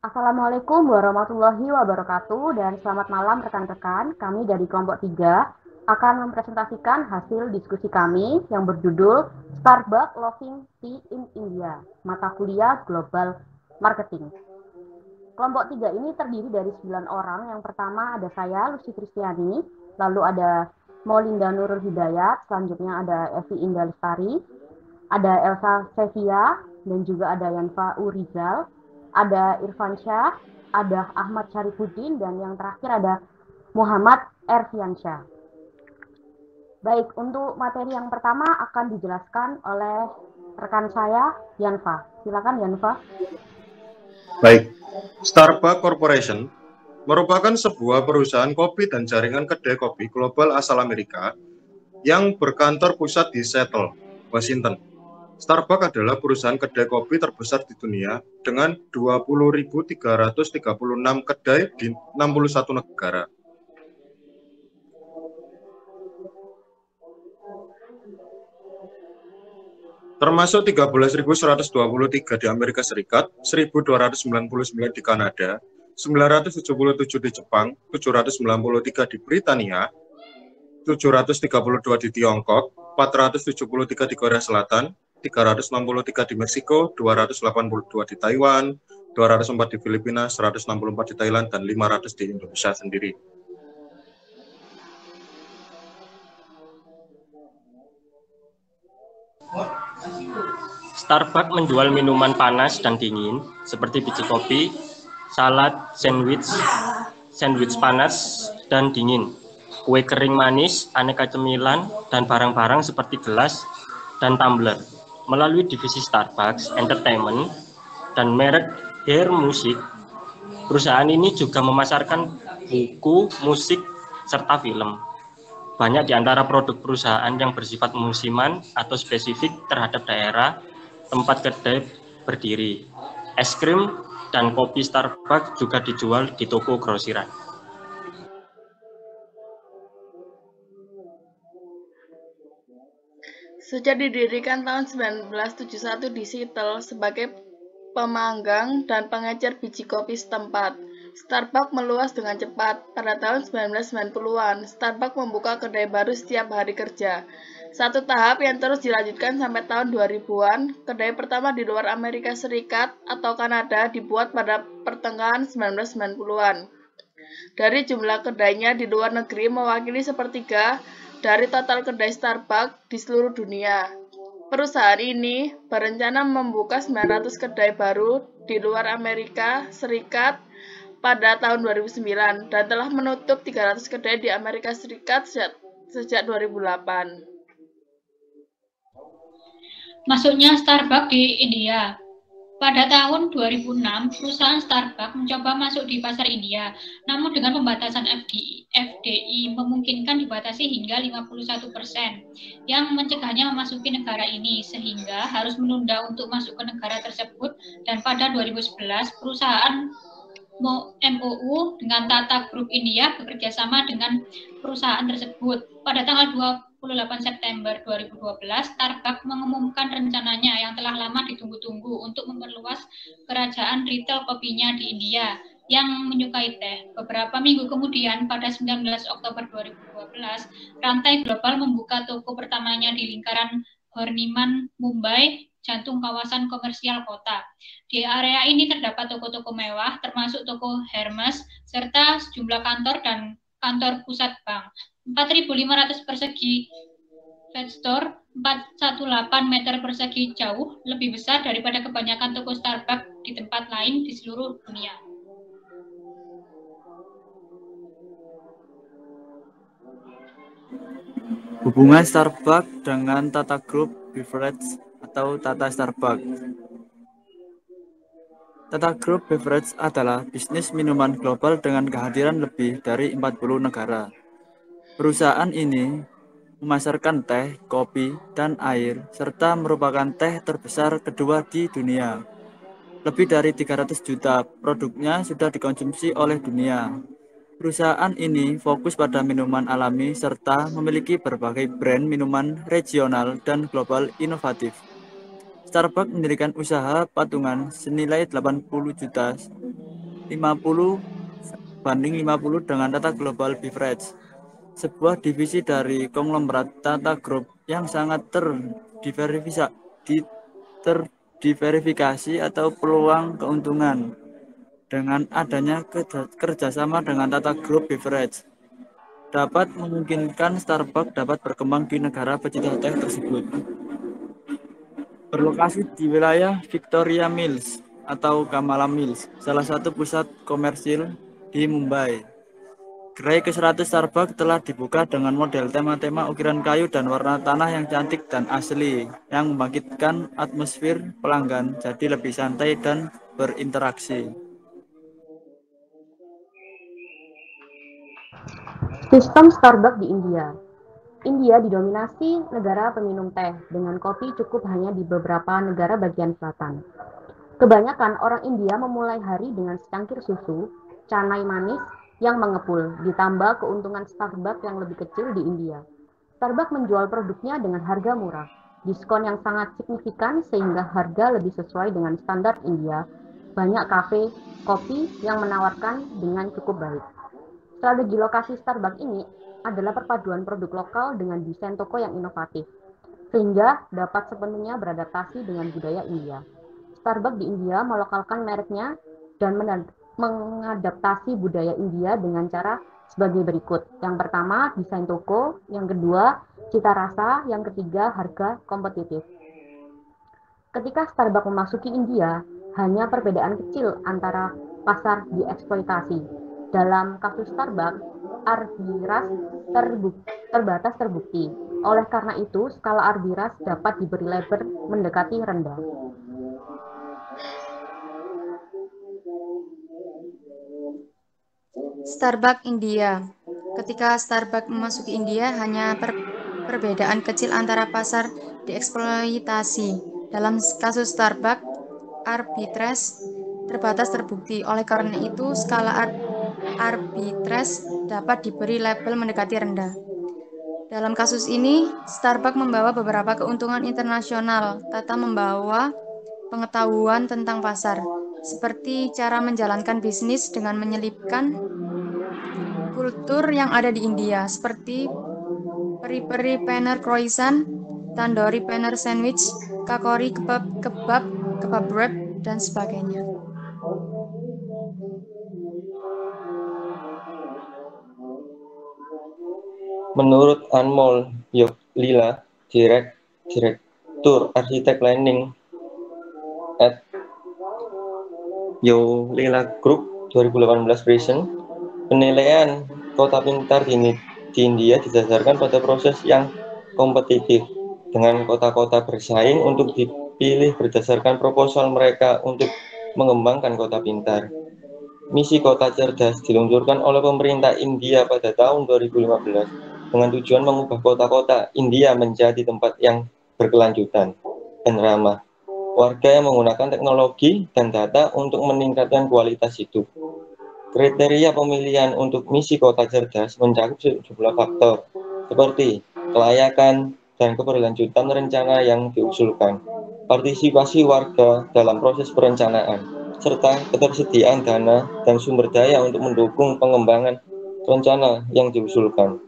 Assalamualaikum warahmatullahi wabarakatuh dan selamat malam rekan-rekan. Kami dari kelompok 3 akan mempresentasikan hasil diskusi kami yang berjudul Starbucks Loving Tea in India, mata kuliah Global Marketing. Kelompok 3 ini terdiri dari 9 orang. Yang pertama ada saya, Lucy Kristiani, lalu ada Maulinda Nurul Hidayat, selanjutnya ada Evi Indah Lestari, ada Elsa Sevia, dan juga ada Yanfa Urizal, ada Irfan Syah, ada Ahmad Syarifuddin, dan yang terakhir ada Muhammad Erfiansyah. Baik, untuk materi yang pertama akan dijelaskan oleh rekan saya, Yanfa. Silakan Yanfa. Baik, Starbucks Corporation merupakan sebuah perusahaan kopi dan jaringan kedai kopi global asal Amerika yang berkantor pusat di Seattle, Washington. Starbucks adalah perusahaan kedai kopi terbesar di dunia dengan 20.336 kedai di 61 negara. Termasuk 13.123 di Amerika Serikat, 1.299 di Kanada, 977 di Jepang, 793 di Britania, 732 di Tiongkok, 473 di Korea Selatan, 363 di Meksiko, 282 di Taiwan, 204 di Filipina, 164 di Thailand, dan 500 di Indonesia sendiri. Starbucks menjual minuman panas dan dingin seperti biji kopi, salad, sandwich panas dan dingin, kue kering manis, aneka cemilan, dan barang-barang seperti gelas dan tumbler. Melalui divisi Starbucks Entertainment dan merek Hair Music, perusahaan ini juga memasarkan buku, musik, serta film. Banyak di antara produk perusahaan yang bersifat musiman atau spesifik terhadap daerah tempat kedai berdiri. Es krim dan kopi Starbucks juga dijual di toko grosiran. Sejak didirikan tahun 1971 di Seattle sebagai pemanggang dan pengecer biji kopi setempat, Starbucks meluas dengan cepat. Pada tahun 1990-an, Starbucks membuka kedai baru setiap hari kerja. Satu tahap yang terus dilanjutkan sampai tahun 2000-an, kedai pertama di luar Amerika Serikat atau Kanada dibuat pada pertengahan 1990-an. Dari jumlah kedainya di luar negeri mewakili sepertiga dari total kedai Starbucks di seluruh dunia. Perusahaan ini berencana membuka 900 kedai baru di luar Amerika Serikat pada tahun 2009 dan telah menutup 300 kedai di Amerika Serikat sejak 2008. Masuknya Starbucks di India. Pada tahun 2006, perusahaan Starbucks mencoba masuk di pasar India, namun dengan pembatasan FDI memungkinkan dibatasi hingga 51%, yang mencegahnya memasuki negara ini, sehingga harus menunda untuk masuk ke negara tersebut, dan pada 2011, perusahaan MOU dengan Tata Group India bekerjasama dengan perusahaan tersebut. Pada tanggal 28 September 2012, Starbucks mengumumkan rencananya yang telah lama ditunggu-tunggu untuk memperluas kerajaan retail kopinya di India yang menyukai teh. Beberapa minggu kemudian, pada 19 Oktober 2012, rantai global membuka toko pertamanya di lingkaran Horniman, Mumbai, jantung kawasan komersial kota. Di area ini terdapat toko-toko mewah, termasuk toko Hermes, serta sejumlah kantor dan kantor pusat bank. 4.500 persegi Fed Store, 418 meter persegi jauh, lebih besar daripada kebanyakan toko Starbucks di tempat lain di seluruh dunia. Hubungan Starbucks dengan Tata Group Beverage atau Tata Starbucks. Tata Group Beverage adalah bisnis minuman global dengan kehadiran lebih dari 40 negara. Perusahaan ini memasarkan teh, kopi, dan air, serta merupakan teh terbesar kedua di dunia. Lebih dari 300 juta produknya sudah dikonsumsi oleh dunia. Perusahaan ini fokus pada minuman alami serta memiliki berbagai brand minuman regional dan global inovatif. Starbucks mendirikan usaha patungan senilai 80 juta 50 banding 50 dengan Tata Global Beverage, sebuah divisi dari konglomerat Tata Group yang sangat terdiverifikasi atau peluang keuntungan dengan adanya kerjasama dengan Tata Group Beverage dapat memungkinkan Starbucks dapat berkembang di negara pecinta teh tersebut. Berlokasi di wilayah Victoria Mills atau Kamala Mills, salah satu pusat komersil di Mumbai. Gerai ke-100 Starbucks telah dibuka dengan model tema-tema ukiran kayu dan warna tanah yang cantik dan asli, yang membangkitkan atmosfer pelanggan jadi lebih santai dan berinteraksi. Sistem Starbucks di India. India didominasi negara peminum teh, dengan kopi cukup hanya di beberapa negara bagian selatan. Kebanyakan orang India memulai hari dengan secangkir susu, canai manis yang mengepul, ditambah keuntungan Starbucks yang lebih kecil di India. Starbucks menjual produknya dengan harga murah, diskon yang sangat signifikan sehingga harga lebih sesuai dengan standar India. Banyak kafe kopi yang menawarkan dengan cukup baik. Strategi lokasi Starbucks ini adalah perpaduan produk lokal dengan desain toko yang inovatif, sehingga dapat sepenuhnya beradaptasi dengan budaya India. Starbucks di India melokalkan mereknya dan mengadaptasi budaya India dengan cara sebagai berikut. Yang pertama, desain toko. Yang kedua, cita rasa. Yang ketiga, harga kompetitif. Ketika Starbucks memasuki India, hanya perbedaan kecil antara pasar dieksploitasi. Dalam kasus Starbucks, arbitrase terbatas terbukti. Oleh karena itu, skala arbitrase dapat diberi label mendekati rendah. Starbucks India. Ketika Starbucks memasuki India, hanya perbedaan kecil antara pasar dieksploitasi. Dalam kasus Starbucks, arbitrase terbatas terbukti. Oleh karena itu, skala arbitrase dapat diberi label mendekati rendah. Dalam kasus ini, Starbucks membawa beberapa keuntungan internasional, serta membawa pengetahuan tentang pasar, seperti cara menjalankan bisnis dengan menyelipkan kultur yang ada di India, seperti peri-peri paneer croissant, tandoori paneer sandwich, kakori kebab wrap, dan sebagainya. Menurut Anmol Yoglila, Direktur Arsitek Planning at Yoglila Group 2018 Vision, penilaian kota pintar di India didasarkan pada proses yang kompetitif, dengan kota-kota bersaing untuk dipilih berdasarkan proposal mereka untuk mengembangkan kota pintar. Misi kota cerdas diluncurkan oleh pemerintah India pada tahun 2015 dengan tujuan mengubah kota-kota India menjadi tempat yang berkelanjutan dan ramah warga yang menggunakan teknologi dan data untuk meningkatkan kualitas hidup. Kriteria pemilihan untuk misi kota cerdas mencakup sejumlah faktor seperti kelayakan dan keberlanjutan rencana yang diusulkan, partisipasi warga dalam proses perencanaan, serta ketersediaan dana dan sumber daya untuk mendukung pengembangan rencana yang diusulkan.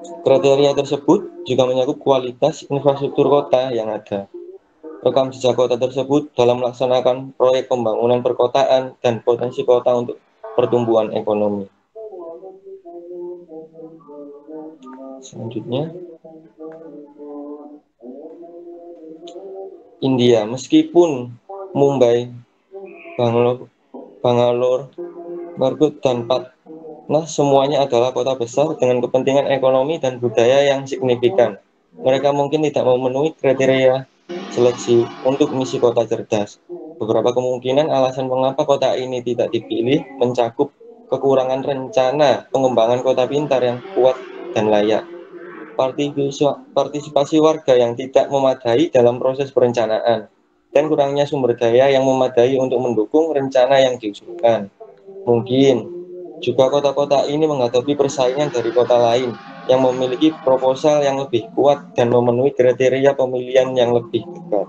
Kriteria tersebut juga mencakup kualitas infrastruktur kota yang ada, rekam jejak kota tersebut dalam melaksanakan proyek pembangunan perkotaan, dan potensi kota untuk pertumbuhan ekonomi. Selanjutnya, India. Meskipun Mumbai, Bangalore, Margut, dan Patna semuanya adalah kota besar dengan kepentingan ekonomi dan budaya yang signifikan, mereka mungkin tidak memenuhi kriteria seleksi untuk misi kota cerdas. Beberapa kemungkinan alasan mengapa kota ini tidak dipilih mencakup kekurangan rencana pengembangan kota pintar yang kuat dan layak, partisipasi warga yang tidak memadai dalam proses perencanaan, dan kurangnya sumber daya yang memadai untuk mendukung rencana yang diusulkan. Mungkin juga kota-kota ini menghadapi persaingan dari kota lain yang memiliki proposal yang lebih kuat dan memenuhi kriteria pemilihan yang lebih ketat.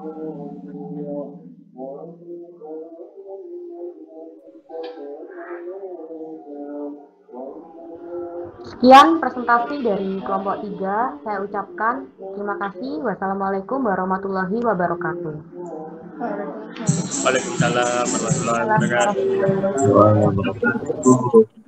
Sekian presentasi dari kelompok 3. Saya ucapkan terima kasih. Wassalamualaikum warahmatullahi wabarakatuh. Waalaikumsalam warahmatullahi wabarakatuh. Waalaikumsalam.